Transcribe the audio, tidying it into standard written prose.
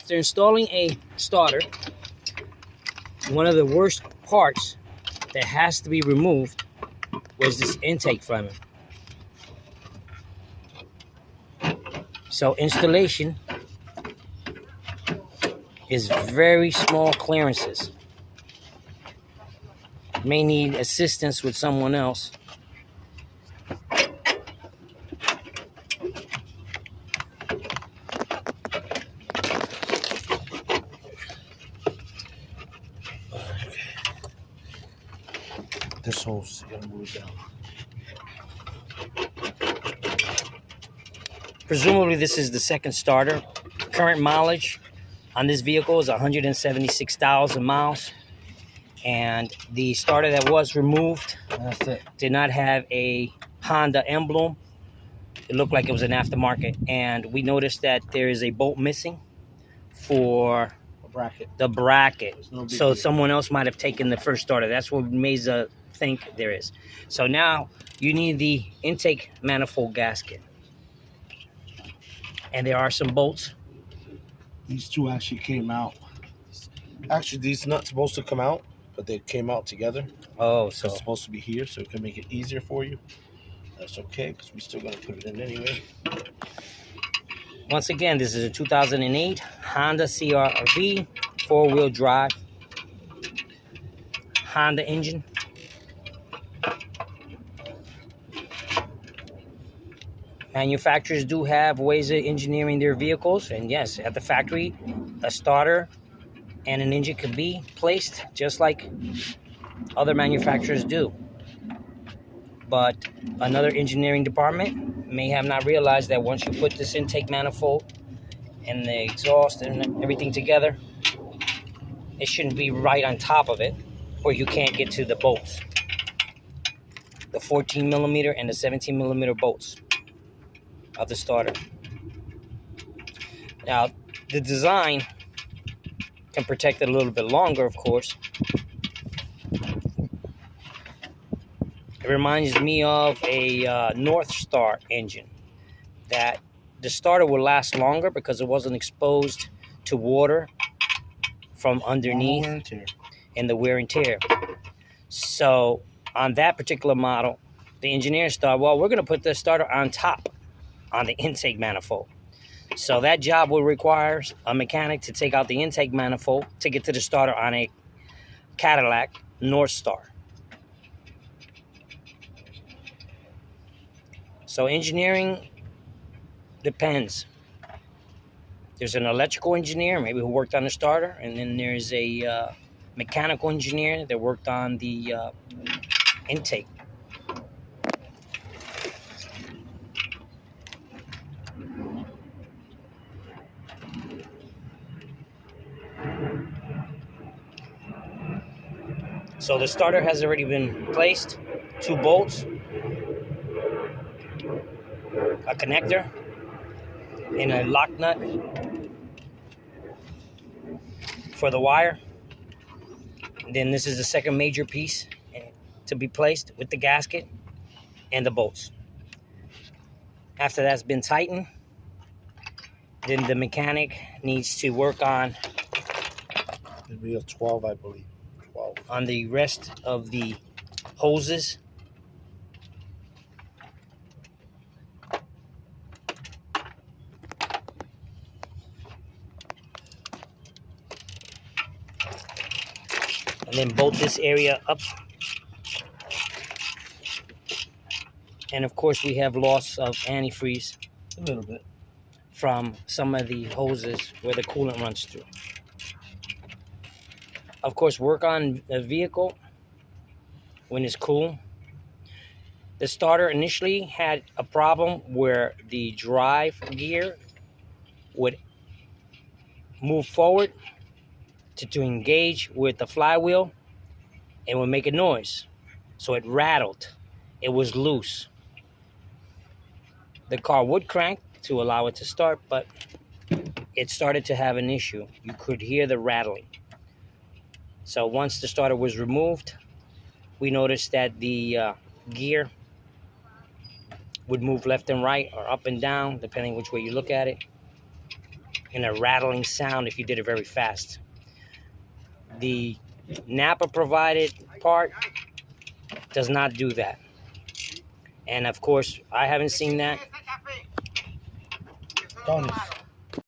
After installing a starter, one of the worst parts that has to be removed was this intake fleming. So installation is very small clearances. May need assistance with someone else. This hole's gonna move down. Presumably this is the second starter. Current mileage on this vehicle is 176,000 miles. And the starter that was removed did not have a Honda emblem. It looked like it was an aftermarket. And we noticed that there is a bolt missing for the bracket. So someone else might have taken the first starter. That's what made us think there is. So now you need the intake manifold gasket. And there are some bolts. These two actually came out. Actually, these not supposed to come out, but they came out together. Oh, so it's supposed to be here, so it can make it easier for you. That's okay, because we're still gonna put it in anyway. Once again, this is a 2008 Honda CRV, four-wheel drive, Honda engine. Manufacturers do have ways of engineering their vehicles, and yes, at the factory, a starter and an engine can be placed just like other manufacturers do. But another engineering department may have not realized that once you put this intake manifold and the exhaust and everything together, it shouldn't be right on top of it, or you can't get to the bolts. The 14 millimeter and the 17 millimeter bolts of the starter. Now, the design can protect it a little bit longer, of course. It reminds me of a North Star engine, that the starter will last longer because it wasn't exposed to water from underneath and the wear and tear. So on that particular model, the engineers thought, well, we're going to put the starter on top on the intake manifold. So that job will require a mechanic to take out the intake manifold to get to the starter on a Cadillac North Star. So engineering depends. There's an electrical engineer, maybe who worked on the starter, and then there's a mechanical engineer that worked on the intake. So the starter has already been placed, 2 bolts, a connector, and a lock nut for the wire. And then this is the second major piece to be placed with the gasket and the bolts. After that's been tightened, then the mechanic needs to work on It'll be a 12, I believe. 12. On the rest of the hoses. And then bolt this area up. And of course we have loss of antifreeze. A little bit. From some of the hoses where the coolant runs through. Of course, work on the vehicle when it's cool. The starter initially had a problem where the drive gear would move forward to engage with the flywheel and would make a noise. So it rattled. It was loose. The car would crank to allow it to start, but it started to have an issue. You could hear the rattling. So once the starter was removed, we noticed that the gear would move left and right or up and down, depending which way you look at it. and a rattling sound if you did it very fast. The Napa provided part does not do that. And of course, I haven't seen that. Tonis.